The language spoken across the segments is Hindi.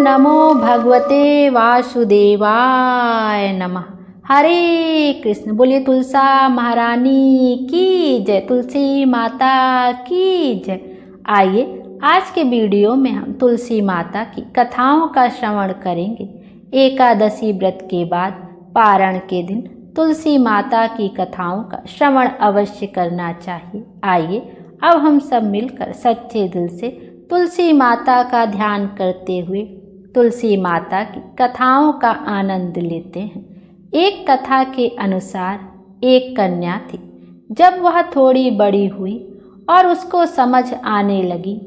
नमो भगवते वासुदेवाय नमः। हरे कृष्ण। बोलिए तुलसा महारानी की जय, तुलसी माता की जय। आइए आज के वीडियो में हम तुलसी माता की कथाओं का श्रवण करेंगे। एकादशी व्रत के बाद पारण के दिन तुलसी माता की कथाओं का श्रवण अवश्य करना चाहिए। आइए अब हम सब मिलकर सच्चे दिल से तुलसी माता का ध्यान करते हुए तुलसी माता की कथाओं का आनंद लेते हैं। एक कथा के अनुसार एक कन्या थी। जब वह थोड़ी बड़ी हुई और उसको समझ आने लगी,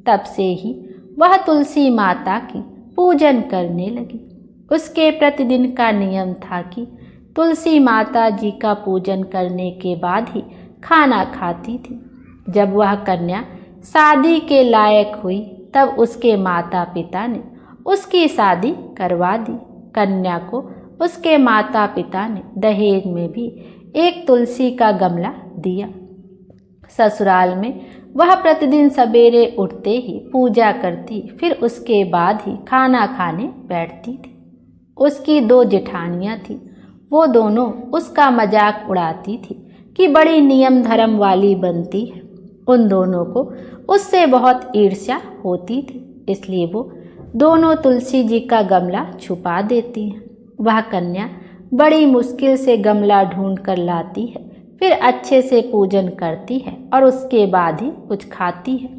तब से ही वह तुलसी माता की पूजन करने लगी। उसके प्रतिदिन का नियम था कि तुलसी माता जी का पूजन करने के बाद ही खाना खाती थी। जब वह कन्या शादी के लायक हुई, तब उसके माता पिता ने उसकी शादी करवा दी। कन्या को उसके माता पिता ने दहेज में भी एक तुलसी का गमला दिया। ससुराल में वह प्रतिदिन सवेरे उठते ही पूजा करती, फिर उसके बाद ही खाना खाने बैठती थी। उसकी 2 जेठानियाँ थीं। वो दोनों उसका मजाक उड़ाती थी कि बड़ी नियम धर्म वाली बनती है। उन दोनों को उससे बहुत ईर्ष्या होती थी, इसलिए वो दोनों तुलसी जी का गमला छुपा देती हैं। वह कन्या बड़ी मुश्किल से गमला ढूंढ कर लाती है, फिर अच्छे से पूजन करती है और उसके बाद ही कुछ खाती है।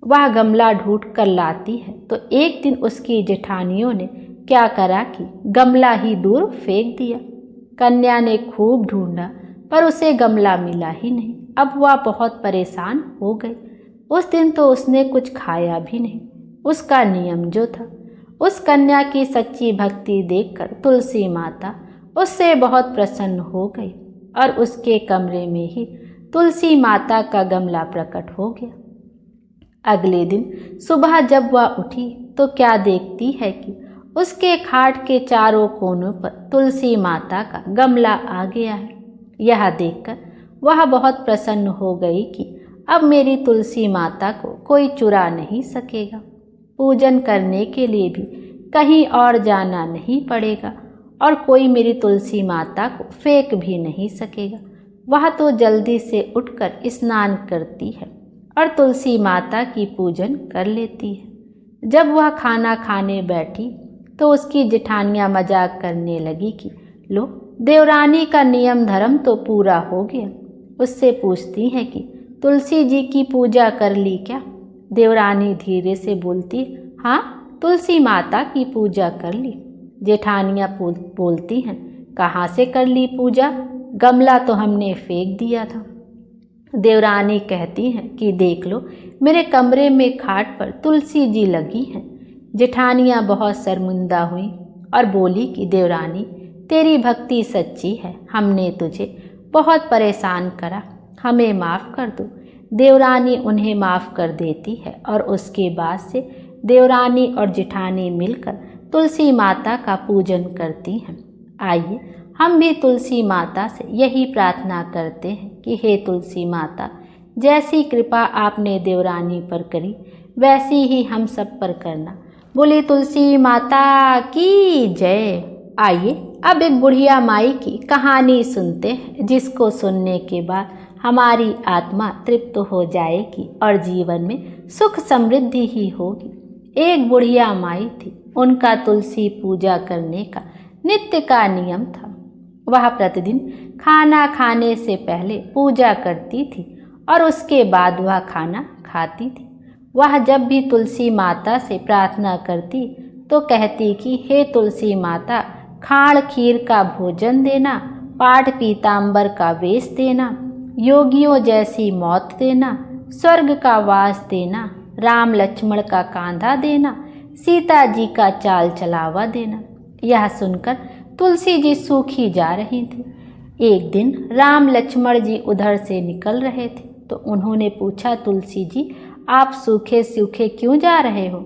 वह गमला ढूंढ कर लाती है तो एक दिन उसकी जेठानियों ने क्या करा कि गमला ही दूर फेंक दिया। कन्या ने खूब ढूंढा पर उसे गमला मिला ही नहीं। अब वह बहुत परेशान हो गई। उस दिन तो उसने कुछ खाया भी नहीं। उसका नियम जो था, उस कन्या की सच्ची भक्ति देखकर तुलसी माता उससे बहुत प्रसन्न हो गई और उसके कमरे में ही तुलसी माता का गमला प्रकट हो गया। अगले दिन सुबह जब वह उठी तो क्या देखती है कि उसके खाट के चारों कोनों पर तुलसी माता का गमला आ गया है। यह देखकर वह बहुत प्रसन्न हो गई कि अब मेरी तुलसी माता को कोई चुरा नहीं सकेगा। पूजन करने के लिए भी कहीं और जाना नहीं पड़ेगा और कोई मेरी तुलसी माता को फेंक भी नहीं सकेगा। वह तो जल्दी से उठकर स्नान करती है और तुलसी माता की पूजन कर लेती है। जब वह खाना खाने बैठी तो उसकी जेठानियाँ मजाक करने लगी कि लो, देवरानी का नियम धर्म तो पूरा हो गया। उससे पूछती हैं कि तुलसी जी की पूजा कर ली क्या? देवरानी धीरे से बोलती, हाँ, तुलसी माता की पूजा कर ली। जेठानियाँ बोलती हैं, कहाँ से कर ली पूजा? गमला तो हमने फेंक दिया था। देवरानी कहती हैं कि देख लो, मेरे कमरे में खाट पर तुलसी जी लगी हैं। जेठानियाँ बहुत शर्मिंदा हुई और बोली कि देवरानी, तेरी भक्ति सच्ची है, हमने तुझे बहुत परेशान करा, हमें माफ़ कर दो। देवरानी उन्हें माफ़ कर देती है और उसके बाद से देवरानी और जेठानी मिलकर तुलसी माता का पूजन करती हैं। आइए हम भी तुलसी माता से यही प्रार्थना करते हैं कि हे तुलसी माता, जैसी कृपा आपने देवरानी पर करी वैसी ही हम सब पर करना। बोली तुलसी माता की जय। आइए अब एक बुढ़िया माई की कहानी सुनते हैं, जिसको सुनने के बाद हमारी आत्मा तृप्त हो जाएगी और जीवन में सुख समृद्धि ही होगी। एक बुढ़िया माई थी। उनका तुलसी पूजा करने का नित्य का नियम था। वह प्रतिदिन खाना खाने से पहले पूजा करती थी और उसके बाद वह खाना खाती थी। वह जब भी तुलसी माता से प्रार्थना करती तो कहती कि हे तुलसी माता, खाड़ खीर का भोजन देना, पाठ पीताम्बर का वेश देना, योगियों जैसी मौत देना, स्वर्ग का वास देना, राम लक्ष्मण का कांधा देना, सीता जी का चाल चलावा देना। यह सुनकर तुलसी जी सूखी जा रही थी। एक दिन राम लक्ष्मण जी उधर से निकल रहे थे तो उन्होंने पूछा, तुलसी जी, आप सूखे सूखे क्यों जा रहे हो?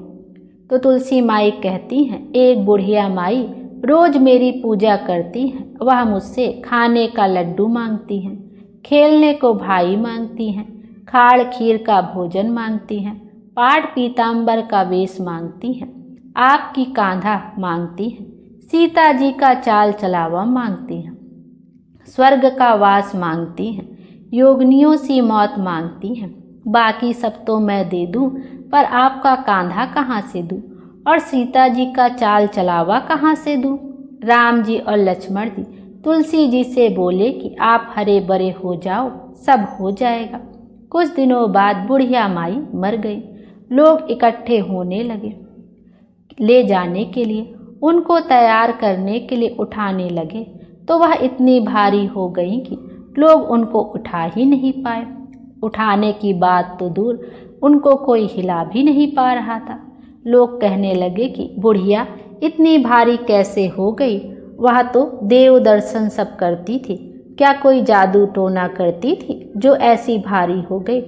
तो तुलसी माई कहती हैं, एक बुढ़िया माई रोज मेरी पूजा करती हैं। वह मुझसे खाने का लड्डू मांगती हैं, खेलने को भाई मांगती हैं, खाड़ खीर का भोजन मांगती हैं, पाठ पीताम्बर का वेश मांगती हैं। आपकी कांधा मांगती हैं, सीता जी का चाल चलावा मांगती हैं, स्वर्ग का वास मांगती हैं, योगिनियों सी मौत मांगती हैं। बाकी सब तो मैं दे दूं, पर आपका कांधा कहाँ से दूं, और सीता जी का चाल चलावा कहाँ से दूं। राम जी और लक्ष्मण जी तुलसी जी से बोले कि आप हरे भरे हो जाओ, सब हो जाएगा। कुछ दिनों बाद बुढ़िया माई मर गई। लोग इकट्ठे होने लगे ले जाने के लिए, उनको तैयार करने के लिए उठाने लगे, तो वह इतनी भारी हो गई कि लोग उनको उठा ही नहीं पाए। उठाने की बात तो दूर, उनको कोई हिला भी नहीं पा रहा था। लोग कहने लगे कि बुढ़िया इतनी भारी कैसे हो गई, वह तो देव दर्शन सब करती थी, क्या कोई जादू टोना करती थी जो ऐसी भारी हो गई।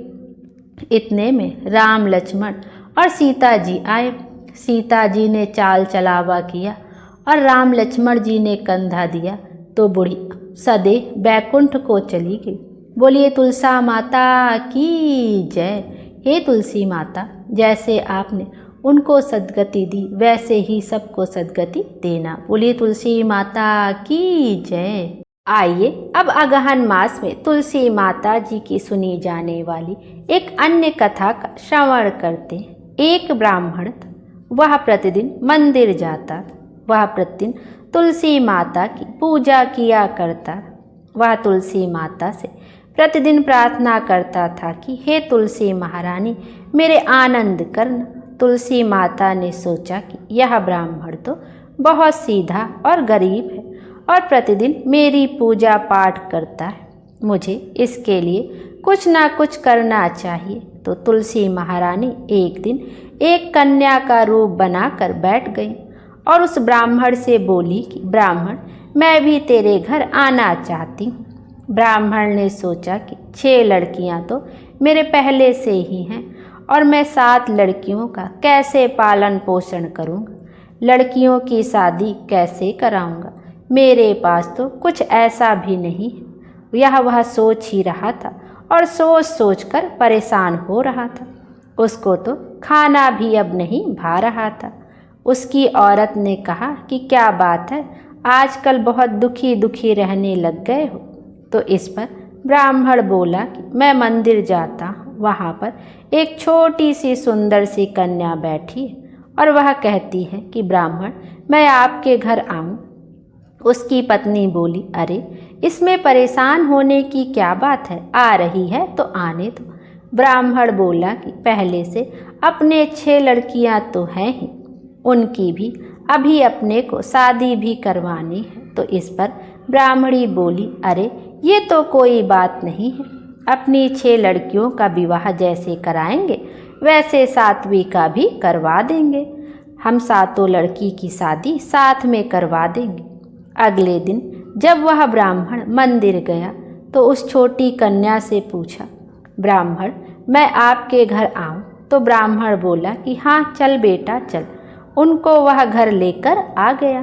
इतने में राम लक्ष्मण और सीता जी आए। सीता जी ने चाल चलावा किया और राम लक्ष्मण जी ने कंधा दिया, तो बूढ़ी सदे बैकुंठ को चली गई। बोलिए तुलसा माता की जय। हे तुलसी माता, जैसे आपने उनको सद्गति दी, वैसे ही सबको सद्गति देना। बोलिए तुलसी माता की जय। आइए अब अगहन मास में तुलसी माता जी की सुनी जाने वाली एक अन्य कथा का श्रवण करते हैं। एक ब्राह्मण था, वह प्रतिदिन मंदिर जाता था। वह प्रतिदिन तुलसी माता की पूजा किया करता। वह तुलसी माता से प्रतिदिन प्रार्थना करता था कि हे तुलसी महारानी, मेरे आनंद करना। तुलसी माता ने सोचा कि यह ब्राह्मण तो बहुत सीधा और गरीब है और प्रतिदिन मेरी पूजा पाठ करता है, मुझे इसके लिए कुछ ना कुछ करना चाहिए। तो तुलसी महारानी एक दिन एक कन्या का रूप बनाकर बैठ गई और उस ब्राह्मण से बोली कि ब्राह्मण, मैं भी तेरे घर आना चाहती हूँ। ब्राह्मण ने सोचा कि 6 लड़कियाँ तो मेरे पहले से ही हैं और मैं 7 लड़कियों का कैसे पालन पोषण करूँगा, लड़कियों की शादी कैसे कराऊँगा, मेरे पास तो कुछ ऐसा भी नहीं है। यह वह सोच ही रहा था और सोच सोच कर परेशान हो रहा था। उसको तो खाना भी अब नहीं भा रहा था। उसकी औरत ने कहा कि क्या बात है, आजकल बहुत दुखी दुखी रहने लग गए हो। तो इस पर ब्राह्मण बोला कि मैं मंदिर जाता हूँ, वहाँ पर एक छोटी सी सुंदर सी कन्या बैठी है और वह कहती है कि ब्राह्मण, मैं आपके घर आऊँ। उसकी पत्नी बोली, अरे इसमें परेशान होने की क्या बात है, आ रही है तो आने दो। ब्राह्मण बोला कि पहले से अपने 6 लड़कियां तो हैं ही, उनकी भी अभी अपने को शादी भी करवानी है। तो इस पर ब्राह्मणी बोली, अरे ये तो कोई बात नहीं है, अपनी 6 लड़कियों का विवाह जैसे कराएंगे वैसे 7वीं का भी करवा देंगे। हम 7 लड़की की शादी साथ में करवा देंगे। अगले दिन जब वह ब्राह्मण मंदिर गया तो उस छोटी कन्या से पूछा, ब्राह्मण, मैं आपके घर आऊँ? तो ब्राह्मण बोला कि हाँ चल बेटा चल। उनको वह घर लेकर आ गया।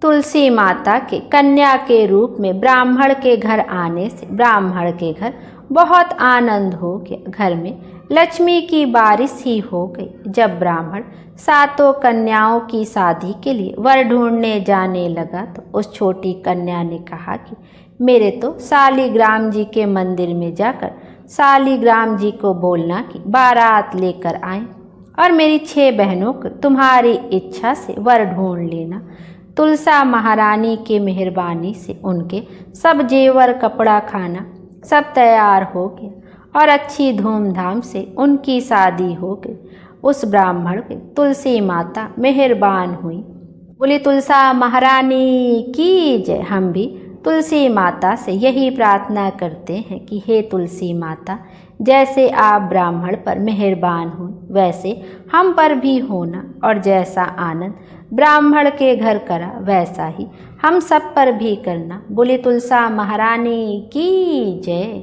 तुलसी माता के कन्या के रूप में ब्राह्मण के घर आने से ब्राह्मण के घर बहुत आनंद हो गया। घर में लक्ष्मी की बारिश ही हो गई। जब ब्राह्मण 7 कन्याओं की शादी के लिए वर ढूंढने जाने लगा तो उस छोटी कन्या ने कहा कि मेरे तो शालिग्राम जी के मंदिर में जाकर शालिग्राम जी को बोलना कि बारात लेकर आएं और मेरी 6 बहनों को तुम्हारी इच्छा से वर ढूंढ लेना। तुलसा महारानी के मेहरबानी से उनके सब जेवर कपड़ा खाना सब तैयार हो गया और अच्छी धूमधाम से उनकी शादी हो गई। उस ब्राह्मण पे तुलसी माता मेहरबान हुई। बोली तुलसा महारानी की जय। हम भी तुलसी माता से यही प्रार्थना करते हैं कि हे तुलसी माता, जैसे आप ब्राह्मण पर मेहरबान हो वैसे हम पर भी होना, और जैसा आनंद ब्राह्मण के घर करा वैसा ही हम सब पर भी करना। बोली तुलसा महारानी की जय।